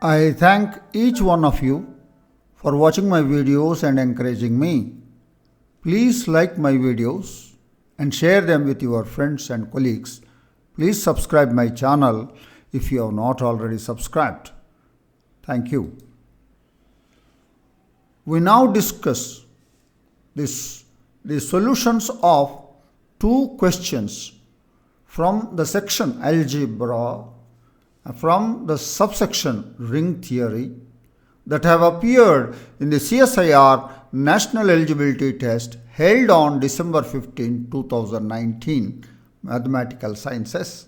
I thank each one of you for watching my videos and encouraging me. Please like my videos and share them with your friends and colleagues. Please subscribe my channel if you have not already subscribed. Thank you. We now discuss the solutions of two questions from the section Algebra from the subsection Ring Theory that have appeared in the CSIR National Eligibility Test held on December 15, 2019, Mathematical Sciences.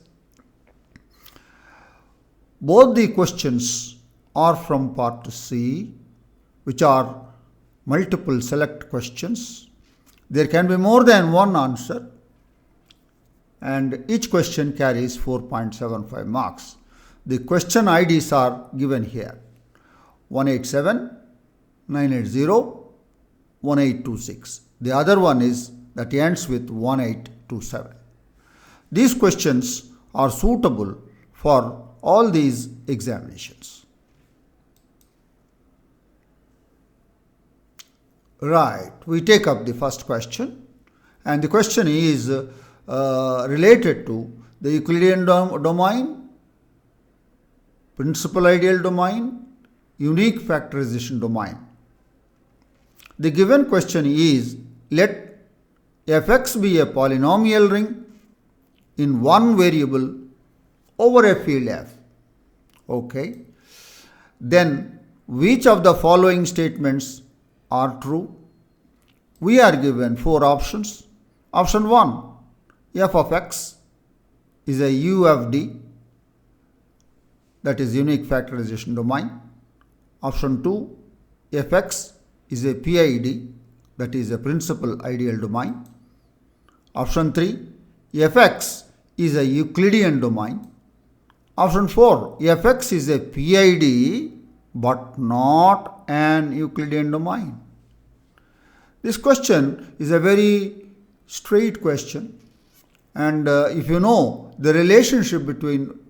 Both the questions are from Part C, which are multiple select questions. There can be more than one answer, and each question carries 4.75 marks. The question IDs are given here: 187, 980, 1826. The other one is that ends with 1827. These questions are suitable for all these examinations. Right, we take up the first question, and the question is related to the Euclidean domain, principal ideal domain, unique factorization domain. The given question is, let fx be a polynomial ring in one variable over a field f. Okay. Then which of the following statements are true? We are given four options. Option 1, f of x is a UFD, that is unique factorization domain. Option 2, fx is a PID, that is a principal ideal domain. Option 3, fx is a Euclidean domain. Option 4, fx is a PID but not an Euclidean domain. This question is a very straight question, and if you know the relationship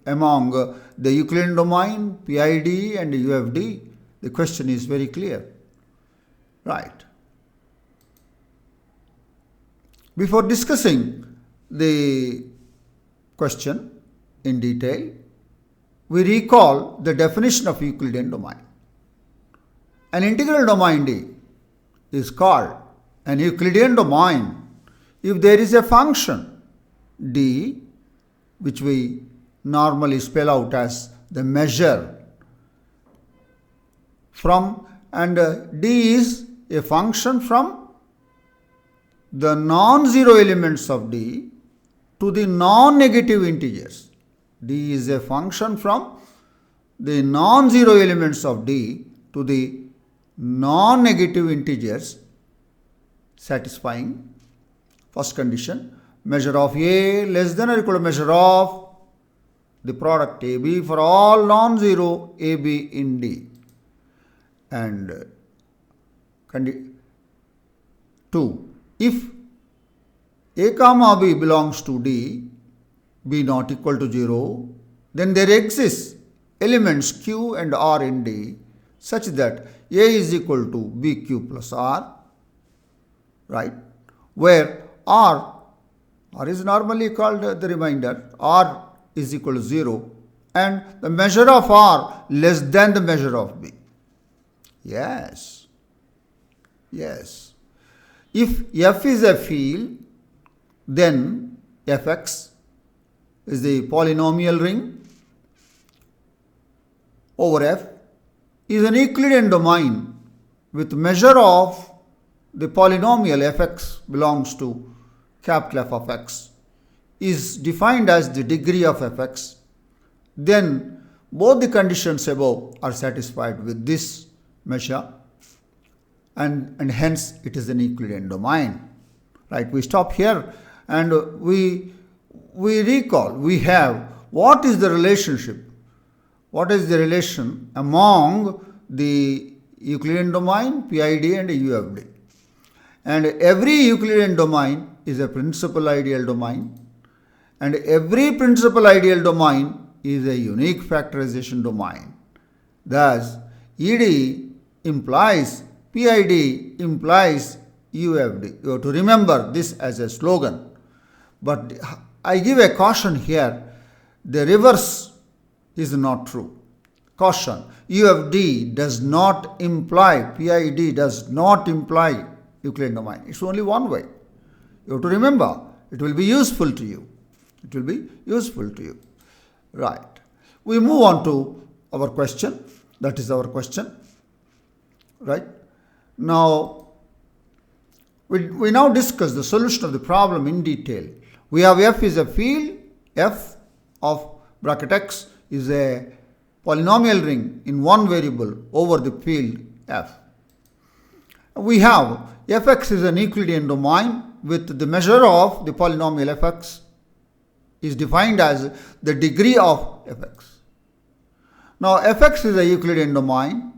among the Euclidean domain, PID and UFD, the question is very clear. Right. Before discussing the question in detail, we recall the definition of Euclidean domain. An integral domain D is called an Euclidean domain if there is a function D, which we normally spell out as the measure from, and D is a function from the non-zero elements of D to the non-negative integers. D is a function from the non-zero elements of D to the non-negative integers, satisfying first condition, measure of A less than or equal to measure of the product AB for all non-zero AB in D. And 2, if A comma B belongs to D, B not equal to 0, then there exists elements Q and R in D such that A is equal to BQ plus R, right? Where R is normally called the remainder, R is equal to 0, and the measure of R less than the measure of B. Yes. Yes. If F is a field, then Fx is the polynomial ring over F is an Euclidean domain with measure of the polynomial Fx belongs to capital F of x is defined as the degree of Fx, then both the conditions above are satisfied with this measure, and hence it is an Euclidean domain. Right, we stop here and we recall, we have what is the relationship, what is the relation among the Euclidean domain, PID and UFD. And every Euclidean domain is a principal ideal domain, and every principal ideal domain is a unique factorization domain. Thus, ED implies PID implies UFD. You have to remember this as a slogan. But I give a caution here. The reverse is not true. Caution. UFD does not imply, PID does not imply Euclidean domain. It's only one way. You have to remember. It will be useful to you. It will be useful to you. Right. We move on to our question. That is our question. Right. Now, we now discuss the solution of the problem in detail. We have F is a field. F of bracket X is a polynomial ring in one variable over the field F. We have Fx is an Euclidean domain with the measure of the polynomial Fx is defined as the degree of Fx. Now Fx is a Euclidean domain,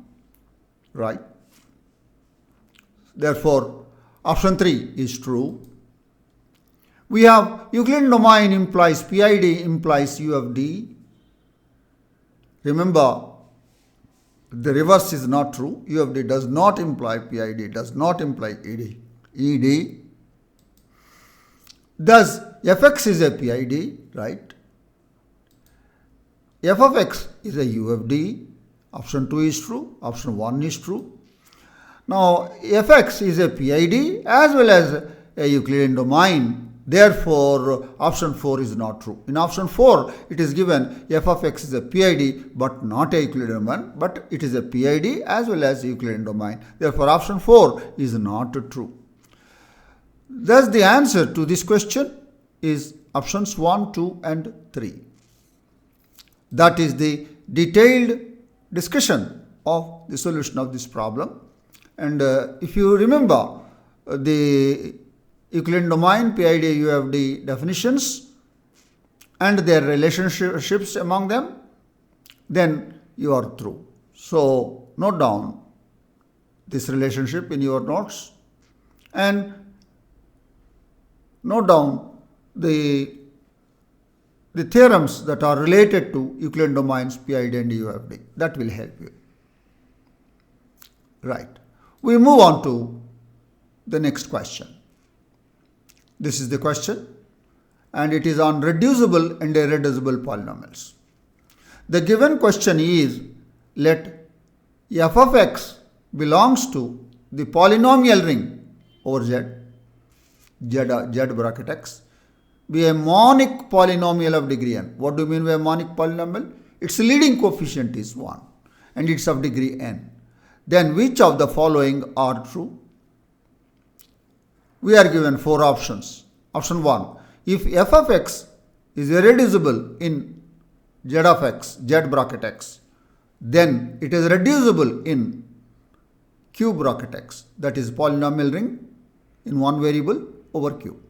right? Therefore, option 3 is true. We have Euclidean domain implies PID implies UFD. Remember, the reverse is not true. UFD does not imply PID, does not imply ED. Thus, Fx is a PID, right? F of x is a UFD. Option 2 is true. Option 1 is true. Now, Fx is a PID as well as a Euclidean domain. Therefore, option 4 is not true. In option 4, it is given f of x is a PID but not a Euclidean domain, but it is a PID as well as Euclidean domain. Therefore, option 4 is not true. Thus, the answer to this question is options 1, 2 and 3. That is the detailed discussion of the solution of this problem. And if you remember the Euclidean domain, PID, UFD definitions and their relationships among them, then you are through. So, note down this relationship in your notes and note down the theorems that are related to Euclidean domains, PID and UFD. That will help you. Right. We move on to the next question. This is the question, and it is on reducible and irreducible polynomials. The given question is, let f of x belongs to the polynomial ring over Z bracket x, be a monic polynomial of degree n. What do you mean by a monic polynomial? Its leading coefficient is 1 and it's of degree n. Then which of the following are true? We are given 4 options. Option 1, if f of x is irreducible in z of x, z bracket x, then it is reducible in q bracket x, that is polynomial ring in one variable over q.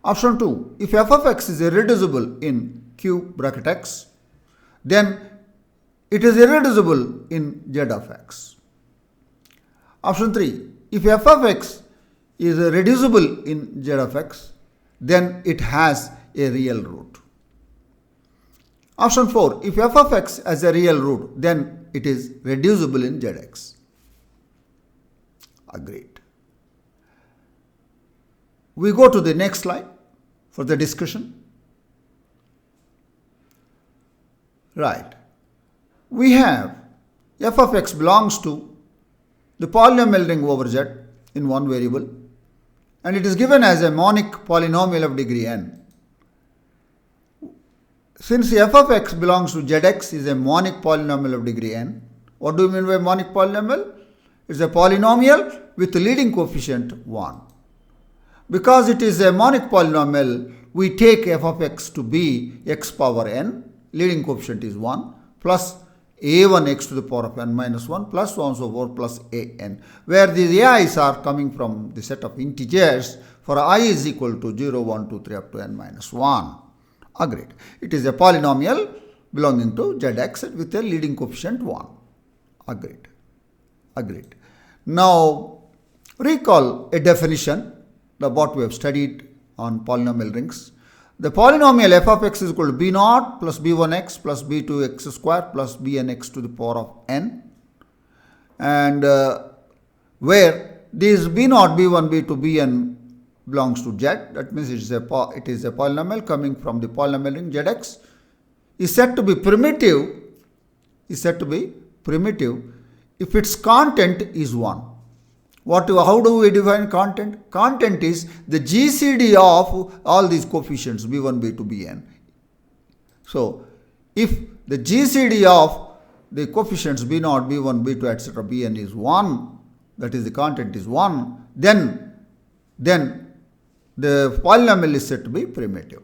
Option 2, if f of x is irreducible in q bracket x, then it is irreducible in z of x. Option 3, if f of x is reducible in z of x, then it has a real root. Option 4, if f of x has a real root, then it is reducible in zx. Agreed. We go to the next slide for the discussion. Right. We have f of x belongs to the polynomial ring over Z in one variable, and it is given as a monic polynomial of degree n. Since f of x belongs to zx is a monic polynomial of degree n, what do you mean by monic polynomial? It's a polynomial with leading coefficient 1. Because it is a monic polynomial, we take f of x to be x power n, leading coefficient is 1, plus a1 x to the power of n minus 1 plus so on so forth plus an, where these ai's are coming from the set of integers for I is equal to 0, 1, 2, 3 up to n minus 1. Agreed. It is a polynomial belonging to zx with a leading coefficient 1. Agreed. Agreed. Now, recall a definition of what we have studied on polynomial rings. the polynomial f of x is equal to b naught plus b1x plus b2x square plus bnx to the power of n, and where this b naught, b1, b2, bn belongs to z, that means it is a polynomial coming from the polynomial ring zx, is said to be primitive, if its content is 1. How do we define content? Content is the GCD of all these coefficients b1, b2, bn. So, if the GCD of the coefficients b0, b1, b2, etc., bn is 1, that is the content is 1, then the polynomial is said to be primitive.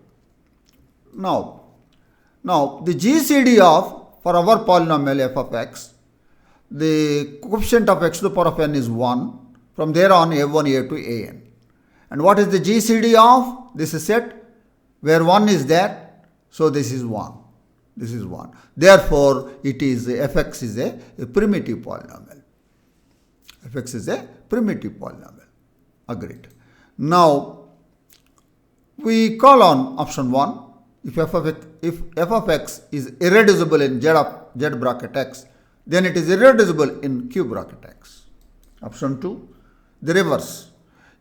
Now the GCD for our polynomial f of x, the coefficient of x to the power of n is 1. From there on, a1, a2, an. And what is the GCD of this set? Where 1 is there, so this is 1. This is 1. Therefore, it is fx is a primitive polynomial. Fx is a primitive polynomial. Agreed. Now, we call on option 1. If f of x is irreducible in z bracket x, then it is irreducible in q bracket x. Option 2. The reverse.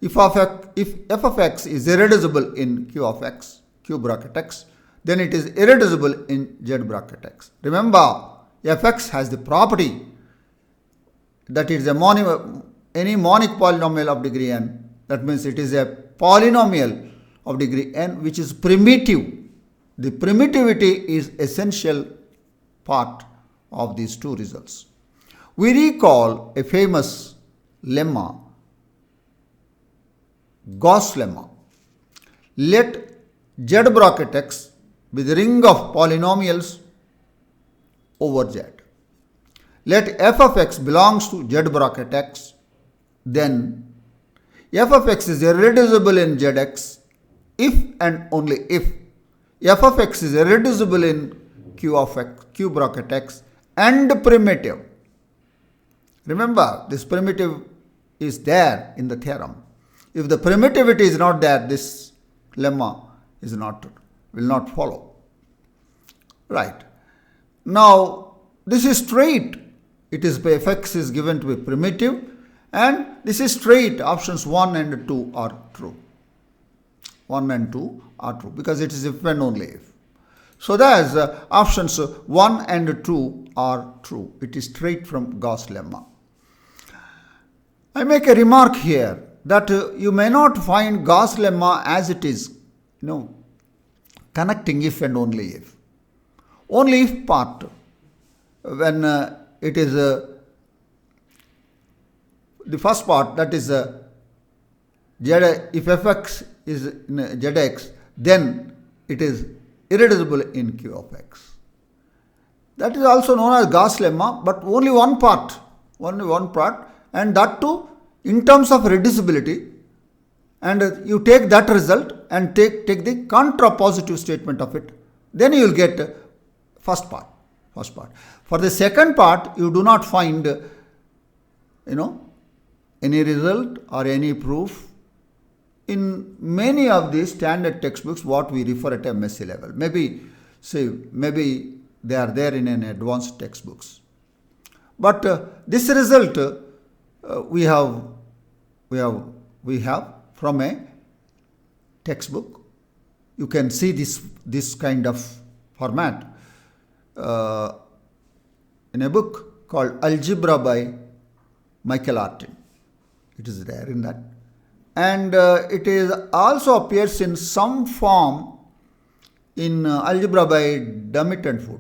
If f of x is irreducible in q of x, q bracket x, then it is irreducible in z bracket x. Remember, fx has the property that it is any monic polynomial of degree n. That means it is a polynomial of degree n which is primitive. The primitivity is essential part of these two results. We recall a famous lemma, Gauss Lemma. Let z bracket x be the ring of polynomials over z. Let f of x belongs to z bracket x, then f of x is irreducible in zx if and only if f of x is irreducible in q bracket x and primitive. Remember, this primitive is there in the theorem. If the primitivity is not there, this lemma will not follow. Right. Now, this is straight. It is fx is given to be primitive, and this is straight. Options 1 and 2 are true. 1 and 2 are true because it is if and only if. So that's options 1 and 2 are true. It is straight from Gauss Lemma. I make a remark here that you may not find Gauss Lemma as it is, connecting if and only if. Only if part, when it is the first part, that is if fx is in zx, then it is irreducible in q of x. That is also known as Gauss Lemma, but only one part, and that too in terms of reducibility, and you take that result and take the contrapositive statement of it, then you will get first part. For the second part, you do not find any result or any proof in many of these standard textbooks what we refer at MSc level. Maybe they are there in an advanced textbooks. But this result we have from a textbook. You can see this kind of format in a book called Algebra by Michael Artin. It is there in that. And it is also appears in some form in Algebra by Dummett and Foote.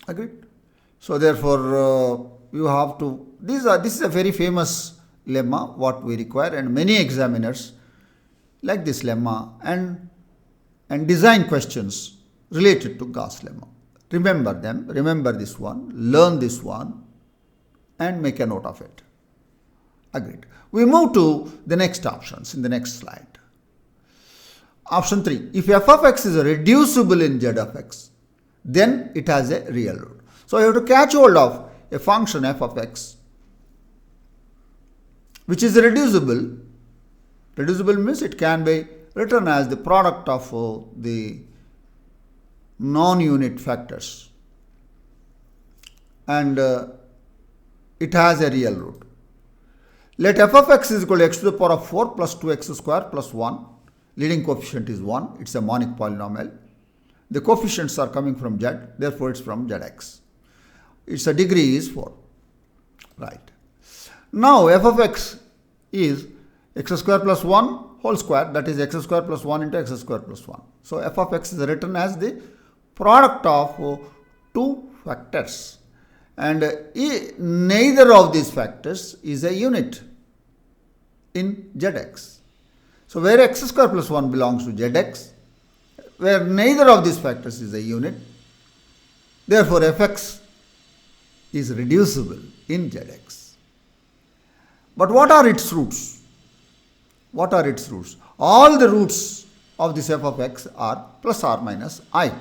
Agreed? So therefore, you have to, this is a very famous lemma what we require, and many examiners like this lemma and design questions related to Gauss Lemma. Remember them, remember this one, learn this one, and make a note of it. Agreed. We move to the next options in the next slide. Option 3. If f of x is reducible in z of x, then it has a real root. So you have to catch hold of a function f of x which is reducible. Reducible means it can be written as the product of the non-unit factors, and it has a real root. Let f of x is equal to x to the power of 4 plus 2x square plus 1. Leading coefficient is 1. It's a monic polynomial. The coefficients are coming from z, therefore it's from zx. Its a degree is 4. Right. Now f of x is x square plus 1 whole square, that is x square plus 1 into x square plus 1. So f of x is written as the product of two factors, and neither of these factors is a unit in zx. So where x square plus 1 belongs to zx, where neither of these factors is a unit, therefore fx is reducible in zx. But what are its roots? What are its roots? All the roots of this f of x are plus or minus I.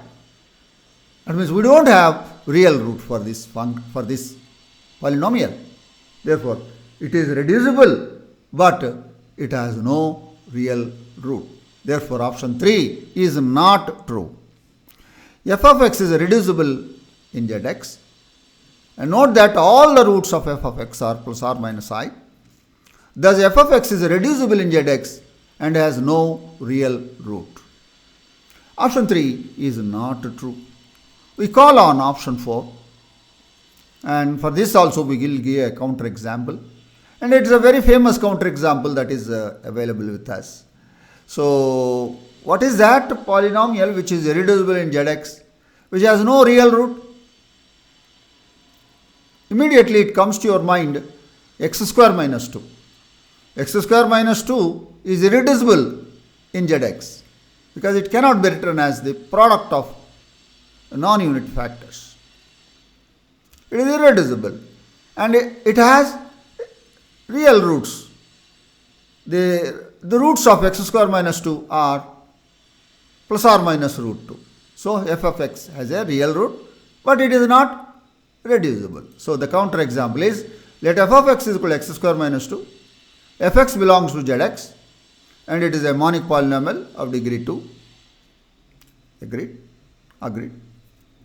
That means we don't have real root for this polynomial. Therefore, it is reducible, but it has no real root. Therefore, option 3 is not true. F of x is reducible in zx. And note that all the roots of f of x are plus or minus I. Thus, f of x is reducible in zx and has no real root. Option 3 is not true. We call on option 4, and for this also we will give a counter example, and it is a very famous counter example that is available with us. So what is that polynomial which is irreducible in zx, which has no real root? Immediately it comes to your mind x square minus 2. X square minus 2 is irreducible in zx because it cannot be written as the product of non-unit factors. It is irreducible and it has real roots. The roots of x square minus 2 are plus or minus root 2. So f of x has a real root, but it is not reducible. So the counter example is, let f of x is equal to x square minus 2. Fx belongs to zx and it is a monic polynomial of degree 2. Agreed? Agreed.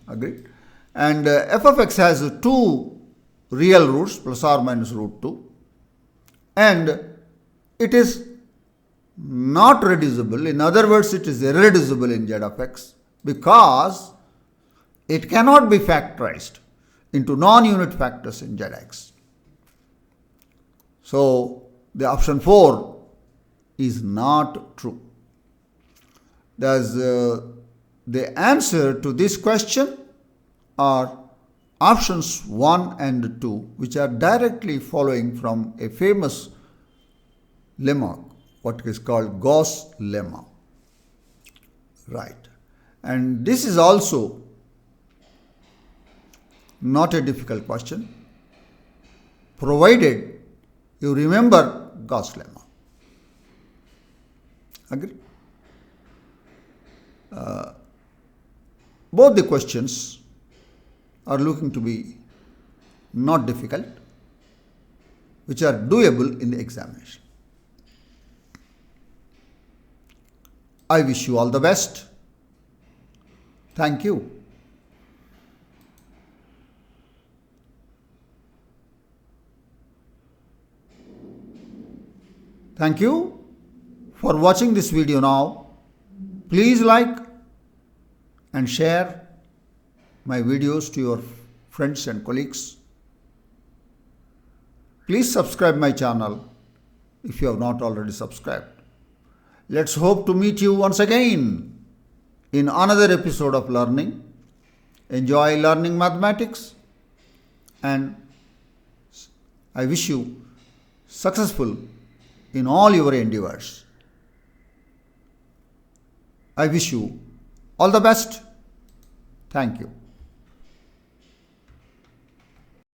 Agreed. And f of x has two real roots, plus or minus root 2, and it is not reducible. In other words, it is irreducible in z of x because it cannot be factorized into non-unit factors in zx. So the option 4 is not true. Thus, the answer to this question are options 1 and 2, which are directly following from a famous lemma, what is called Gauss Lemma. Right. And this is also not a difficult question, provided you remember Gauss Lemma. Agree? Both the questions are looking to be not difficult, which are doable in the examination. I wish you all the best. Thank you. Thank you for watching this video now. Please like and share my videos to your friends and colleagues. Please subscribe my channel if you have not already subscribed. Let's hope to meet you once again in another episode of learning. Enjoy learning mathematics, and I wish you successful in all your endeavors. I wish you all the best. Thank you.